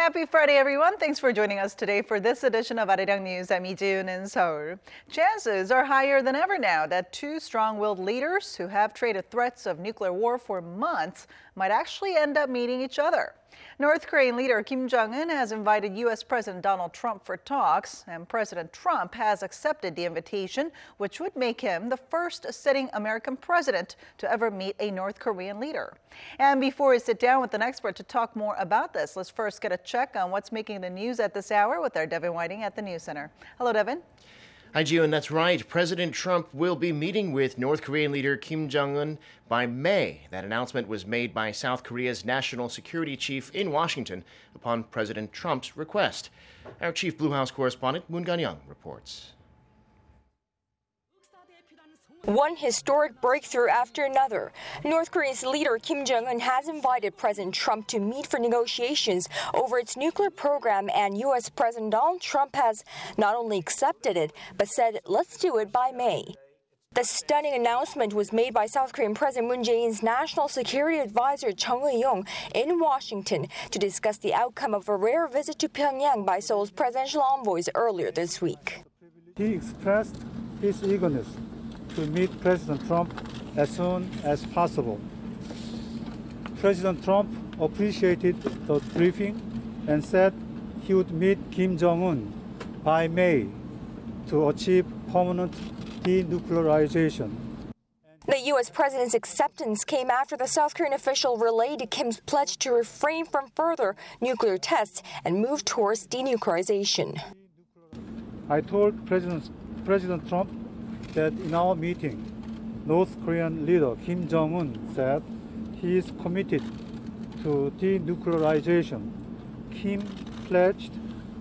Happy Friday, everyone. Thanks for joining us today for this edition of Arirang News. I'm Yi Yong-su in Seoul. Chances are higher than ever now that two strong-willed leaders who have traded threats of nuclear war for months might actually end up meeting each other. North Korean leader Kim Jong-un has invited U.S. President Donald Trump for talks, and President Trump has accepted the invitation, which would make him the first sitting American president to ever meet a North Korean leader. And before we sit down with an expert to talk more about this, let's first get a check on what's making the news at this hour with our Devin Whiting at the News Center. Hello, Devin. Hi, Gio, and that's right. President Trump will be meeting with North Korean leader Kim Jong-un by May. That announcement was made by South Korea's national security chief in Washington upon President Trump's request. Our chief Blue House correspondent, Moon Gan-young, reports. One historic breakthrough after another. North Korea's leader Kim Jong-un has invited President Trump to meet for negotiations over its nuclear program, and U.S. President Donald Trump has not only accepted it, but said, let's do it by May. The stunning announcement was made by South Korean President Moon Jae-in's National Security Advisor Chung Eui-yong in Washington to discuss the outcome of a rare visit to Pyeongchang by Seoul's presidential envoys earlier this week. He expressed his eagerness to meet President Trump as soon as possible. President Trump appreciated the briefing and said he would meet Kim Jong-un by May to achieve permanent denuclearization. The U.S. president's acceptance came after the South Korean official relayed Kim's pledge to refrain from further nuclear tests and move towards denuclearization. I told President Trump that in our meeting, North Korean leader Kim Jong-un said he is committed to denuclearization. Kim pledged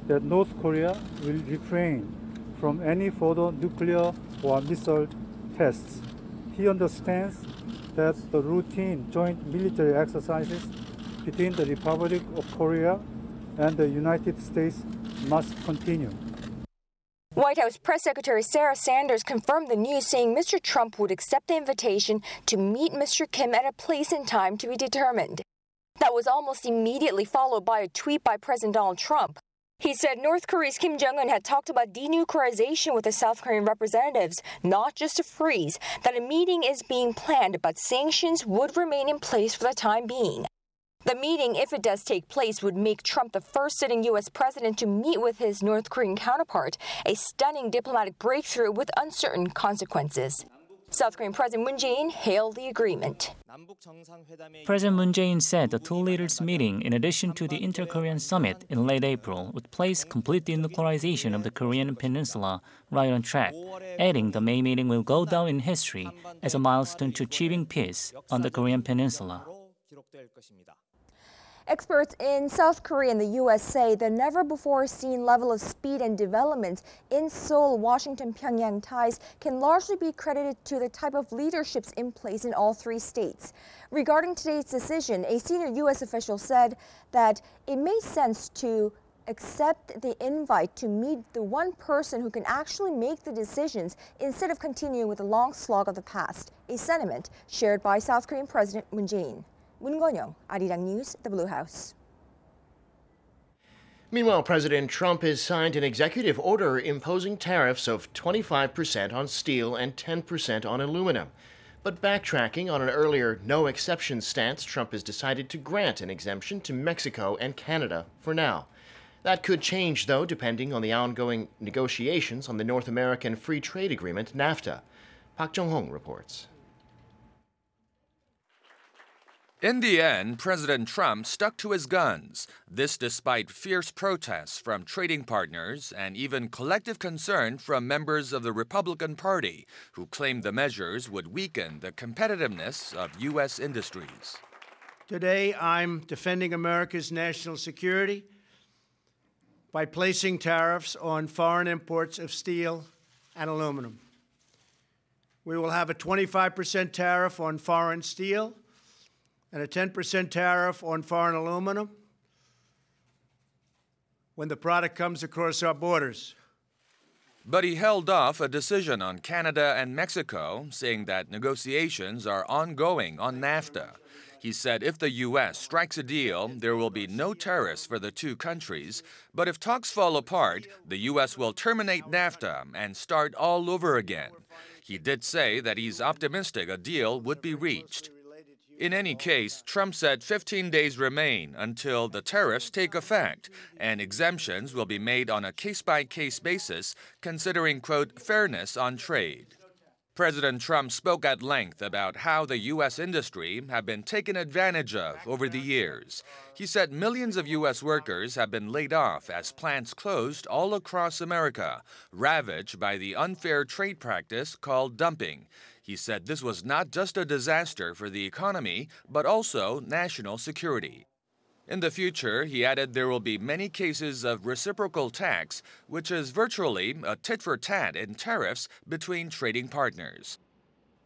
that North Korea will refrain from any further nuclear or missile tests. He understands that the routine joint military exercises between the Republic of Korea and the United States must continue. White House Press Secretary Sarah Sanders confirmed the news, saying Mr. Trump would accept the invitation to meet Mr. Kim at a place and time to be determined. That was almost immediately followed by a tweet by President Donald Trump. He said North Korea's Kim Jong-un had talked about denuclearization with the South Korean representatives, not just a freeze, that a meeting is being planned, but sanctions would remain in place for the time being. The meeting, if it does take place, would make Trump the first sitting U.S. president to meet with his North Korean counterpart, a stunning diplomatic breakthrough with uncertain consequences. South Korean President Moon Jae-in hailed the agreement. President Moon Jae-in said the two leaders' meeting, in addition to the Inter-Korean Summit in late April, would place complete denuclearization of the Korean peninsula right on track, adding the May meeting will go down in history as a milestone to achieving peace on the Korean peninsula. Experts in South Korea and the U.S. say the never-before-seen level of speed and development in Seoul, Washington-Pyongyang ties can largely be credited to the type of leaderships in place in all three states. Regarding today's decision, a senior U.S. official said that it made sense to accept the invite to meet the one person who can actually make the decisions instead of continuing with the long slog of the past, a sentiment shared by South Korean President Moon Jae-in. Moon Gan-young, Arirang News, the Blue House. Meanwhile, President Trump has signed an executive order imposing tariffs of 25% on steel and 10% on aluminum. But backtracking on an earlier no-exception stance, Trump has decided to grant an exemption to Mexico and Canada for now. That could change, though, depending on the ongoing negotiations on the North American Free Trade Agreement, NAFTA. Park Jong-hong reports. In the end, President Trump stuck to his guns, this despite fierce protests from trading partners and even collective concern from members of the Republican Party, who claimed the measures would weaken the competitiveness of U.S. industries. Today, I'm defending America's national security by placing tariffs on foreign imports of steel and aluminum. We will have a 25% tariff on foreign steel and a 10% tariff on foreign aluminum when the product comes across our borders. But he held off a decision on Canada and Mexico, saying that negotiations are ongoing on NAFTA. He said if the U.S. strikes a deal, there will be no tariffs for the two countries. But if talks fall apart, the U.S. will terminate NAFTA and start all over again. He did say that he's optimistic a deal would be reached. In any case, Trump said 15 days remain until the tariffs take effect, and exemptions will be made on a case-by-case basis, considering, quote, fairness on trade. President Trump spoke at length about how the U.S. industry have been taken advantage of over the years. He said millions of U.S. workers have been laid off as plants closed all across America, ravaged by the unfair trade practice called dumping. He said this was not just a disaster for the economy, but also national security. In the future, he added there will be many cases of reciprocal tax, which is virtually a tit-for-tat in tariffs between trading partners.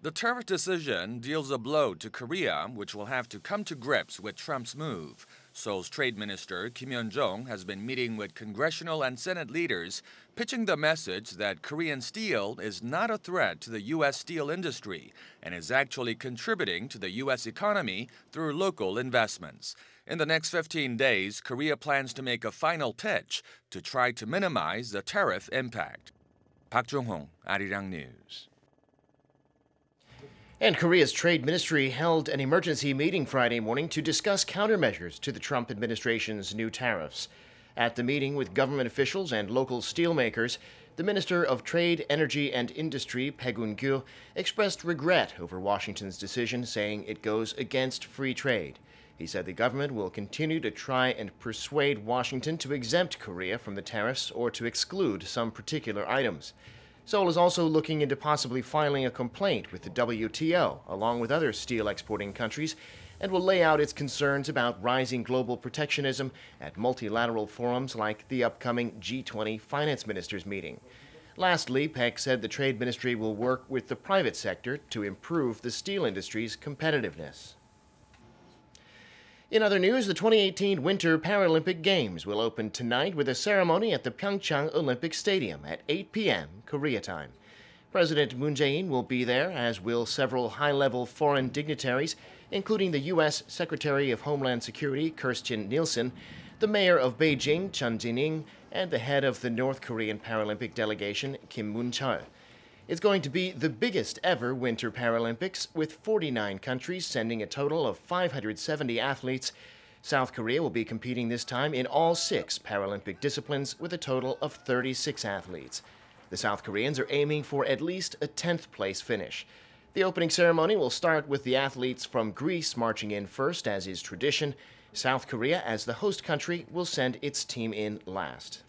The tariff decision deals a blow to Korea, which will have to come to grips with Trump's move. Seoul's Trade Minister Kim Jong-un has been meeting with congressional and Senate leaders, pitching the message that Korean steel is not a threat to the U.S. steel industry and is actually contributing to the U.S. economy through local investments. In the next 15 days, Korea plans to make a final pitch to try to minimize the tariff impact. Park Jong-hong, Arirang News. And Korea's Trade Ministry held an emergency meeting Friday morning to discuss countermeasures to the Trump administration's new tariffs. At the meeting with government officials and local steelmakers, the Minister of Trade, Energy and Industry, Baek Eun-kyu, expressed regret over Washington's decision, saying it goes against free trade. He said the government will continue to try and persuade Washington to exempt Korea from the tariffs or to exclude some particular items. Seoul is also looking into possibly filing a complaint with the WTO, along with other steel exporting countries, and will lay out its concerns about rising global protectionism at multilateral forums like the upcoming G20 finance ministers meeting. Lastly, Baek said the Trade Ministry will work with the private sector to improve the steel industry's competitiveness. In other news, the 2018 Winter Paralympic Games will open tonight with a ceremony at the Pyeongchang Olympic Stadium at 8 p.m. Korea time. President Moon Jae-in will be there, as will several high-level foreign dignitaries, including the U.S. Secretary of Homeland Security Kirstjen Nielsen, the mayor of Beijing Chun Jin-ing, and the head of the North Korean Paralympic delegation Kim Moon-chul. It's going to be the biggest ever Winter Paralympics, with 49 countries sending a total of 570 athletes. South Korea will be competing this time in all 6 Paralympic disciplines with a total of 36 athletes. The South Koreans are aiming for at least a 10th place finish. The opening ceremony will start with the athletes from Greece marching in first, as is tradition. South Korea, as the host country, will send its team in last.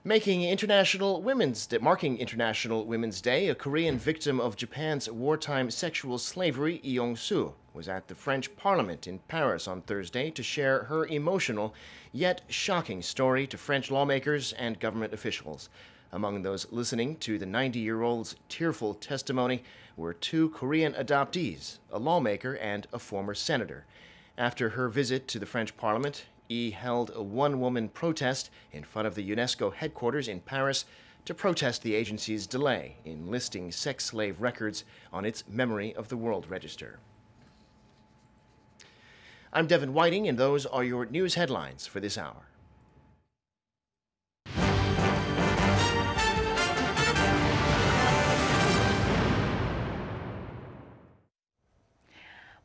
Marking International Women's Day, a Korean victim of Japan's wartime sexual slavery, Yi Yong-su, was at the French Parliament in Paris on Thursday to share her emotional yet shocking story to French lawmakers and government officials. Among those listening to the 90-year-old's tearful testimony were 2 Korean adoptees, a lawmaker and a former senator. After her visit to the French Parliament, Yi held a one-woman protest in front of the UNESCO headquarters in Paris to protest the agency's delay in listing sex slave records on its Memory of the World Register. I'm Devin Whiting, and those are your news headlines for this hour.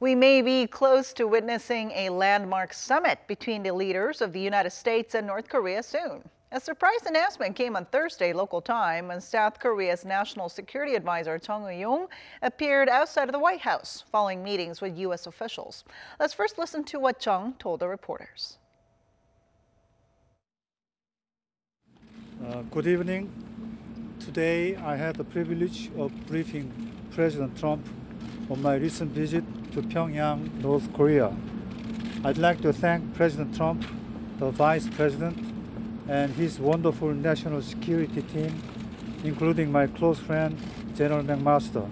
We may be close to witnessing a landmark summit between the leaders of the United States and North Korea soon. A surprise announcement came on Thursday local time when South Korea's National Security Advisor Chung Eui-yong appeared outside of the White House following meetings with U.S. officials. Let's first listen to what Chung told the reporters. Good evening. Today I had the privilege of briefing President Trump on my recent visit to Pyeongchang, North Korea. I'd like to thank President Trump, the Vice President, and his wonderful national security team, including my close friend, General McMaster.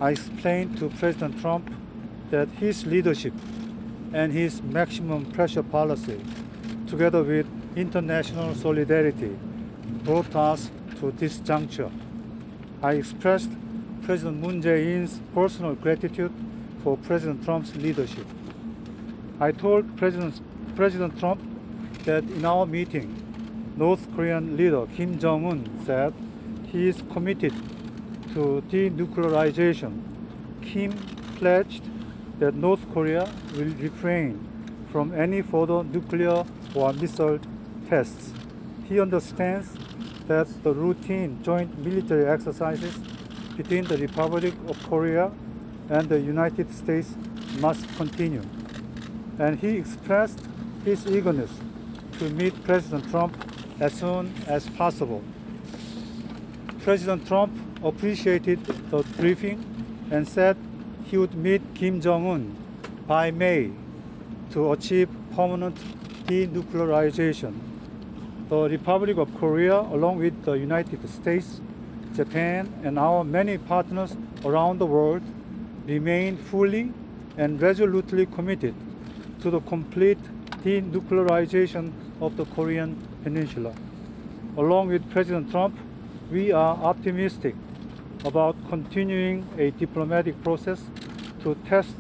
I explained to President Trump that his leadership and his maximum pressure policy, together with international solidarity, brought us to this juncture. I expressed President Moon Jae-in's personal gratitude for President Trump's leadership. I told President Trump that in our meeting, North Korean leader Kim Jong-un said he is committed to denuclearization. Kim pledged that North Korea will refrain from any further nuclear or missile tests. He understands that the routine joint military exercises between the Republic of Korea and the United States must continue. And he expressed his eagerness to meet President Trump as soon as possible. President Trump appreciated the briefing and said he would meet Kim Jong-un by May to achieve permanent denuclearization. The Republic of Korea, along with the United States, Japan, and our many partners around the world, remain fully and resolutely committed to the complete denuclearization of the Korean Peninsula. Along with President Trump, we are optimistic about continuing a diplomatic process to test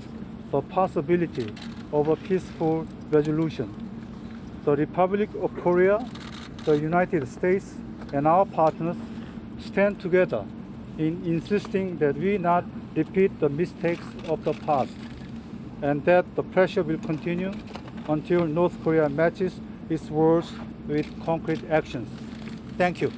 the possibility of a peaceful resolution. The Republic of Korea, the United States, and our partners stand together in insisting that we not repeat the mistakes of the past, and that the pressure will continue until North Korea matches its words with concrete actions. Thank you.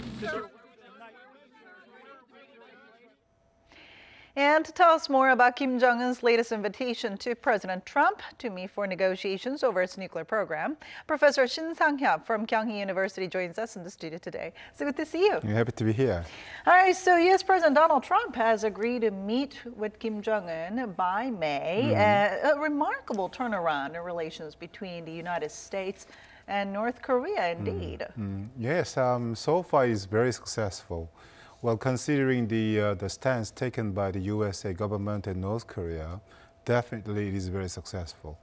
And to tell us more about Kim Jong-un's latest invitation to President Trump to meet for negotiations over its nuclear program, Professor Shin Sang-hyuk from Kyung-hee University joins us in the studio today. So good to see you. I'm happy to be here. All right, so U.S. President Donald Trump has agreed to meet with Kim Jong-un by May. A remarkable turnaround in relations between the United States and North Korea, indeed. Yes, so far it's very successful. Well, considering the stance taken by the USA government and North Korea, definitely it is very successful.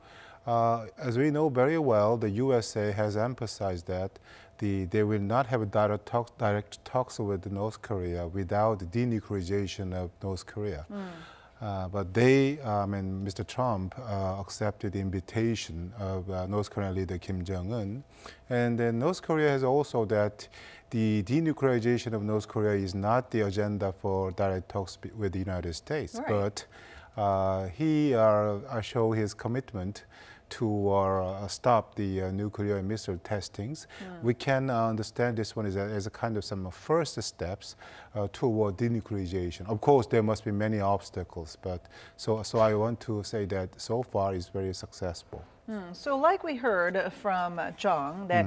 As we know very well, the USA has emphasized that they will not have direct talks with North Korea without the denuclearization of North Korea. But they, and Mr. Trump, accepted the invitation of North Korean leader Kim Jong-un. And then North Korea has also that the denuclearization of North Korea is not the agenda for direct talks with the United States, right. But he showed his commitment to stop the nuclear and missile testings. We can understand this one as a kind of some first steps toward denuclearization. Of course, there must be many obstacles, but so I want to say that so far is very successful. So like we heard from Jong, that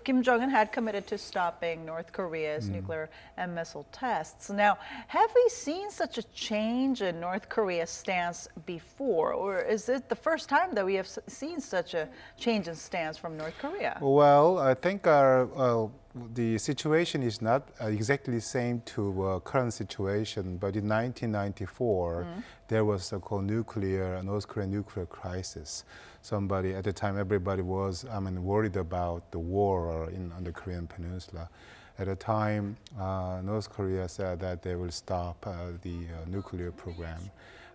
Kim Jong-un had committed to stopping North Korea's nuclear and missile tests. Now, have we seen such a change in North Korea's stance before, or is it the first time that we have seen such a change in stance from North Korea? Well, I think the situation is not exactly the same to current situation, but in 1994, there was a called North Korean nuclear crisis. At the time, everybody was worried about the war on the Korean Peninsula. At the time, North Korea said that they will stop the nuclear program.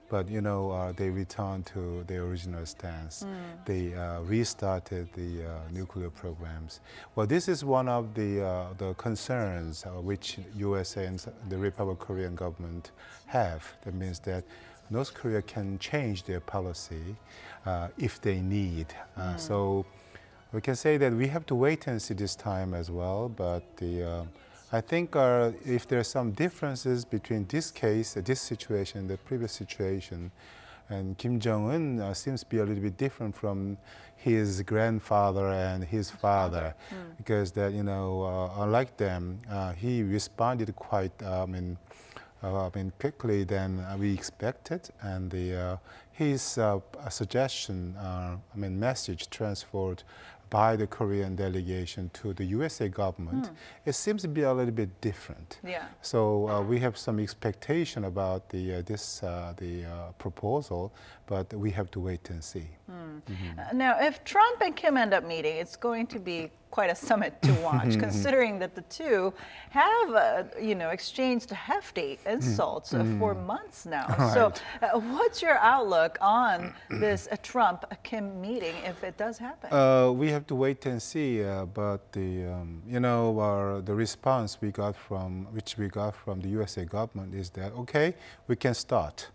But, they returned to their original stance. They restarted the nuclear programs. Well, this is one of the concerns which USA and the Republic of Korean government have. That means that North Korea can change their policy if they need. So we can say that we have to wait and see this time as well. But I think if there are some differences between this case, this situation, and the previous situation, and Kim Jong-un seems to be a little bit different from his grandfather and his father, because that unlike them, he responded quite quickly than we expected, and his suggestion, message transferred by the Korean delegation to the USA government, it seems to be a little bit different. Yeah. So we have some expectation about the proposal, but we have to wait and see. Now, if Trump and Kim end up meeting, it's going to be quite a summit to watch, considering that the two have, exchanged hefty insults for months now. Right. So what's your outlook on this Trump-Kim meeting if it does happen? We have to wait and see, but the response we got from the USA government is that, okay, we can start.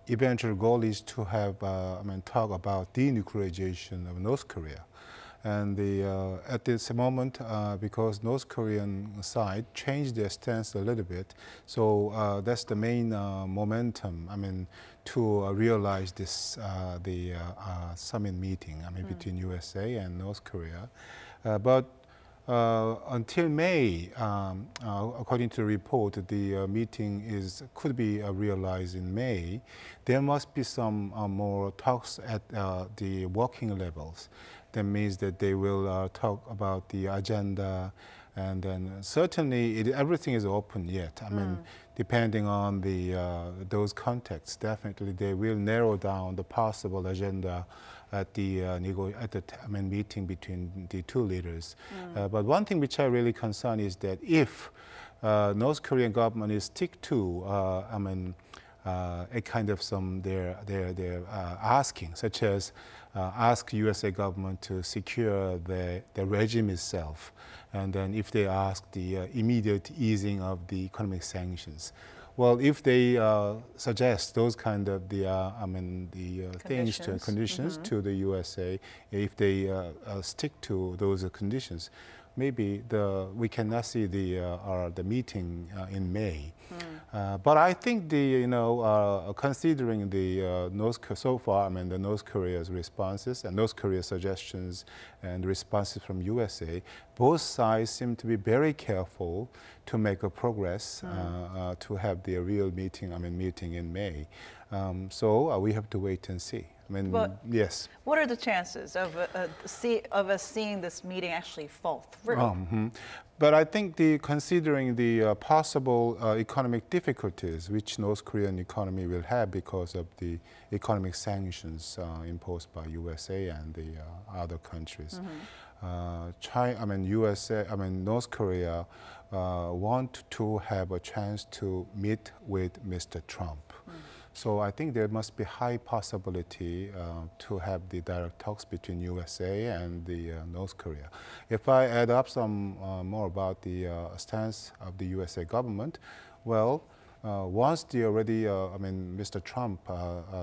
Eventual goal is to have, talk about denuclearization of North Korea. And at this moment, because North Korean side changed their stance a little bit, so that's the main momentum, to realize this, the summit meeting, between USA and North Korea. But until May, according to the report, the meeting could be realized in May. There must be some more talks at the working levels. That means that they will talk about the agenda, and then certainly everything is open yet. Depending on those contexts, definitely they will narrow down the possible agenda at the meeting between the two leaders. But one thing which I really concern is that if North Korean government is stick to a kind of they're asking, such as ask USA government to secure the regime itself, and then if they ask the immediate easing of the economic sanctions. Well, if they suggest those kind of conditions to the USA, if they stick to those conditions, maybe we cannot see the meeting in May. But I think considering the the North Korea's responses and North Korea's suggestions and responses from USA, both sides seem to be very careful to make a progress to have the real meeting in May. So we have to wait and see. Yes. What are the chances of us seeing this meeting actually fall through? But I think considering the possible economic difficulties which North Korean economy will have because of the economic sanctions imposed by USA and the other countries, North Korea want to have a chance to meet with Mr. Trump. So I think there must be high possibility to have the direct talks between USA and the North Korea. If I add up some more about the stance of the USA government, well, once Mr. Trump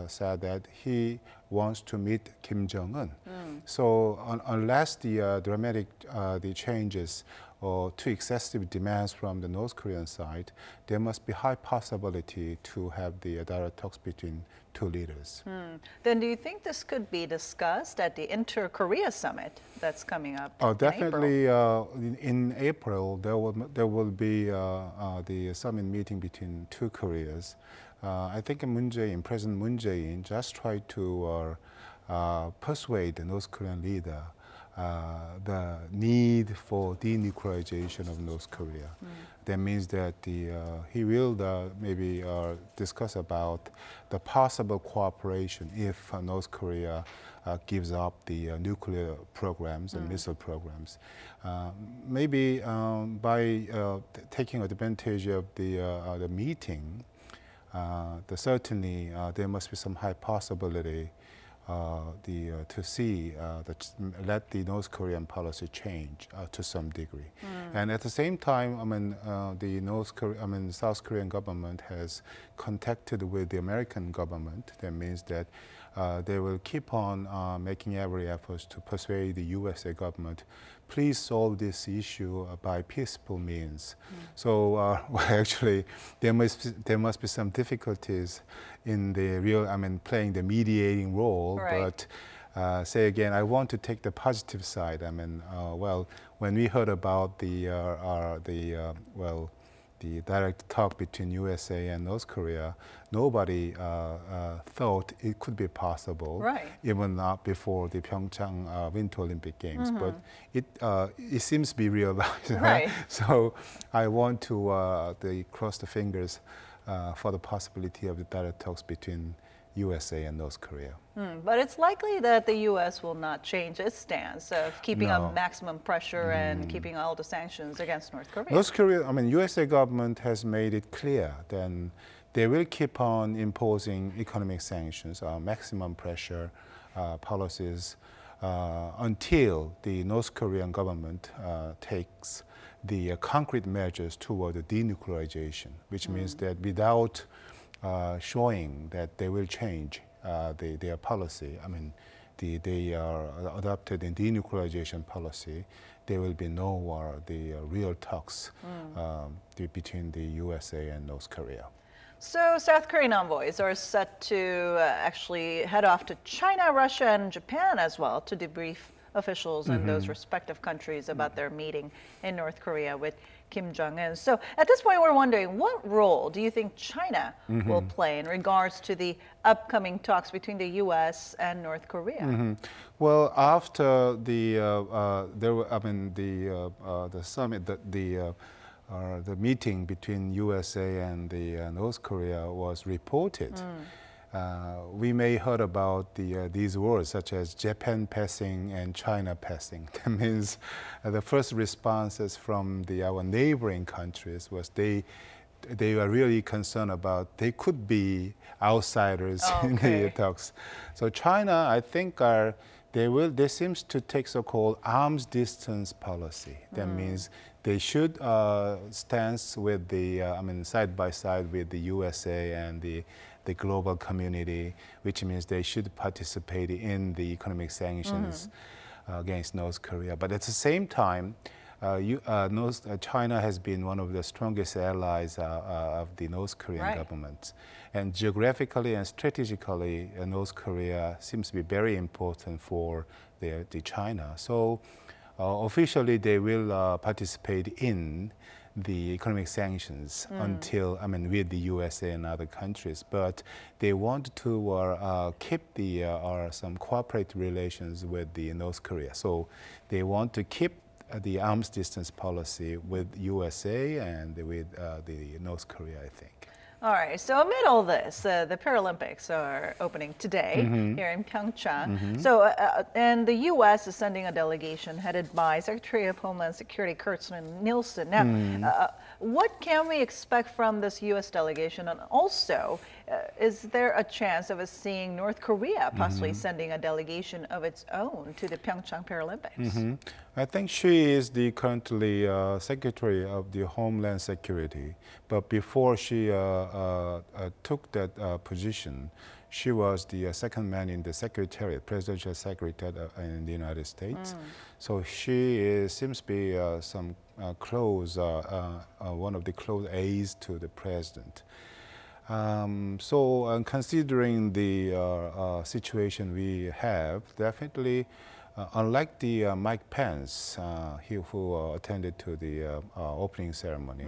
said that he wants to meet Kim Jong-un. So unless the dramatic changes or too excessive demands from the North Korean side, there must be high possibility to have the direct talks between two leaders. Then do you think this could be discussed at the Inter-Korea summit that's coming up definitely, in April, there will be the summit meeting between two Koreas. I think President Moon Jae-in just tried to persuade the North Korean leader the need for denuclearization of North Korea. That means that he will maybe discuss about the possible cooperation if North Korea gives up the nuclear programs and missile programs. Maybe by taking advantage of the meeting, certainly there must be some high possibility to see let the North Korean policy change to some degree, and at the same time, the South Korean government has contacted with the American government. That means that they will keep on making every effort to persuade the USA government, please solve this issue by peaceful means. So actually, there must be some difficulties in the playing the mediating role. Right. But say again, I want to take the positive side. When we heard about the direct talk between USA and North Korea, nobody thought it could be possible, even not before the Pyeongchang Winter Olympic Games. But it seems to be realized. Right? So I want to cross the fingers for the possibility of the direct talks between USA and North Korea. But it's likely that the U.S. will not change its stance of keeping up maximum pressure and keeping all the sanctions against North Korea. North Korea, USA government has made it clear that they will keep on imposing economic sanctions, maximum pressure policies, until the North Korean government takes the concrete measures toward the denuclearization, which means that without showing that they will change their policy, they are adopted in denuclearization policy, there will be no the real talks between the USA and North Korea. So South Korean envoys are set to actually head off to China, Russia, and Japan as well to debrief officials in those respective countries about their meeting in North Korea with Kim Jong-un. So at this point, we're wondering, what role do you think China will play in regards to the upcoming talks between the U.S. and North Korea? Well, after the summit, the meeting between USA and the North Korea was reported. We may heard about these words such as Japan passing and China passing. That means the first responses from our neighboring countries was they were really concerned about they could be outsiders in the talks. So China, I think, they seems to take so-called arm's distance policy. That means they should stand with side by side with the USA and the global community, which means they should participate in the economic sanctions against North Korea. But at the same time, China has been one of the strongest allies of the North Korean government. And geographically and strategically, North Korea seems to be very important for the China. So officially, they will participate in the economic sanctions until, with the USA and other countries. But they want to keep some cooperative relations with the North Korea. So they want to keep the arms distance policy with USA and with the North Korea, I think. All right, so amid all this, the Paralympics are opening today here in Pyeongchang. So, and the U.S. is sending a delegation headed by Secretary of Homeland Security Kirstjen Nielsen. Now, what can we expect from this U.S. delegation? And also, is there a chance of us seeing North Korea possibly sending a delegation of its own to the Pyeongchang Paralympics? I think she is the currently Secretary of the Homeland Security. But before she took that position, she was the second man in the Secretariat, Presidential Secretariat in the United States. So she seems to be one of the close aides to the president. So considering the situation we have, definitely, unlike the Mike Pence, who attended to the opening ceremony,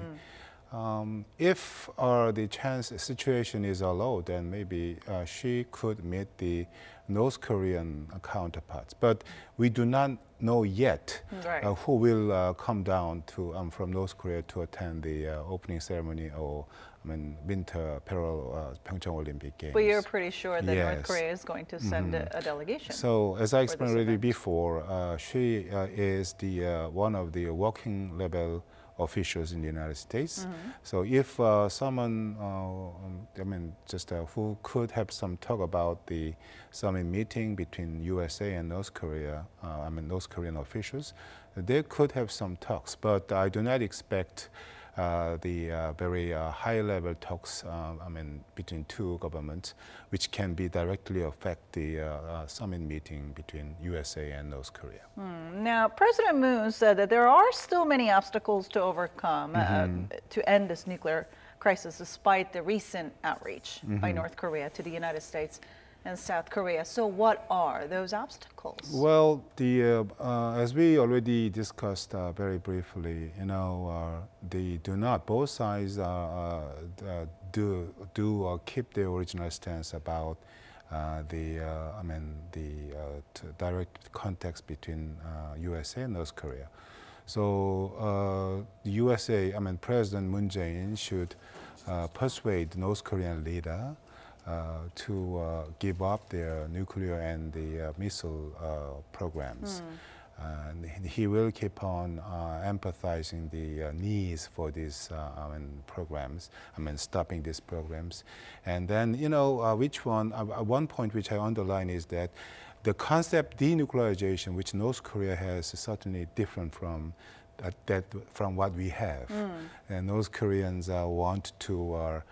if the situation is allowed, then maybe she could meet the North Korean counterparts. But we do not know yet who will come down from North Korea to attend the opening ceremony or Winter Paralympics Pyeongchang Olympic Games. But you're pretty sure that North Korea is going to send a delegation. So as I explained already before, she is one of the working level officials in the United States. So if someone, who could have some talk about the summit meeting between USA and North Korea, North Korean officials, they could have some talks. But I do not expect the very high-level talks, between two governments, which can be directly affect the summit meeting between USA and North Korea. Now, President Moon said that there are still many obstacles to overcome to end this nuclear crisis, despite the recent outreach by North Korea to the United States and South Korea. So what are those obstacles? Well, as we already discussed very briefly, they do not, both sides keep the original stance about the direct context between USA and North Korea. So the USA, President Moon Jae-in should persuade North Korean leader to give up their nuclear and the missile programs. And he will keep on emphasizing the needs for these programs, stopping these programs. And then, one point which I underline is that the concept denuclearization, which North Korea has, is certainly different from from what we have. And North Koreans want to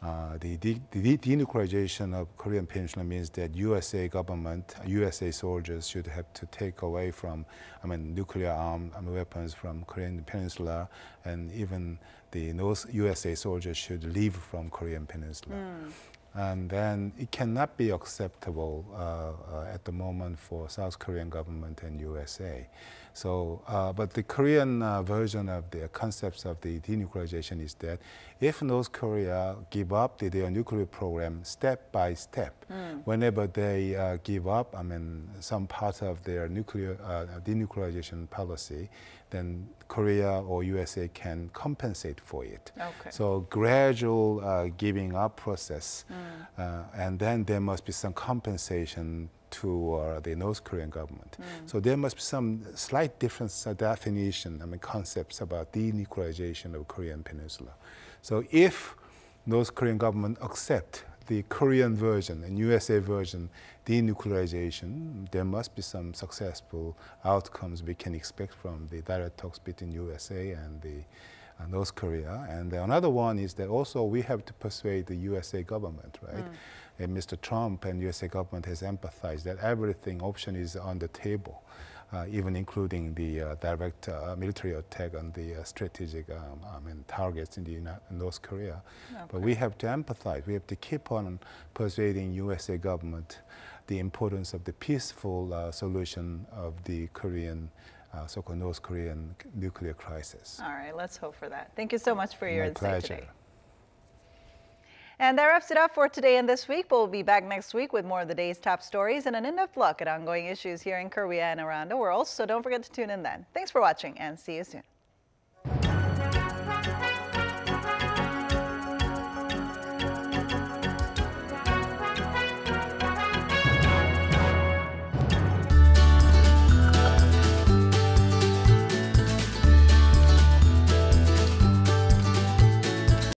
the denuclearization of Korean Peninsula means that USA government, USA soldiers should have to take away from, nuclear armed weapons from Korean Peninsula, and even the North USA soldiers should leave from Korean Peninsula. And then it cannot be acceptable at the moment for South Korean government and USA. So, but the Korean version of the concepts of the denuclearization is that if North Korea give up their nuclear program step by step, whenever they give up, some part of their nuclear denuclearization policy, then Korea or USA can compensate for it. Okay. So gradual giving up process, and then there must be some compensation to the North Korean government. So there must be some slight difference definition, concepts about denuclearization of Korean Peninsula. So if North Korean government accept the Korean version and USA version denuclearization, there must be some successful outcomes we can expect from the direct talks between USA and the North Korea. And another one is that also we have to persuade the USA government, right? And Mr. Trump and USA government has emphasized that everything option is on the table, even including the direct military attack on the strategic targets in the North Korea. Okay. But we have to empathize. We have to keep on persuading USA government the importance of the peaceful solution of the Korean, so-called North Korean nuclear crisis. All right, let's hope for that. Thank you so much for your insight today. Pleasure. And that wraps it up for today and this week. We'll be back next week with more of the day's top stories and an in-depth look at ongoing issues here in Korea and around the world. So don't forget to tune in then. Thanks for watching and see you soon.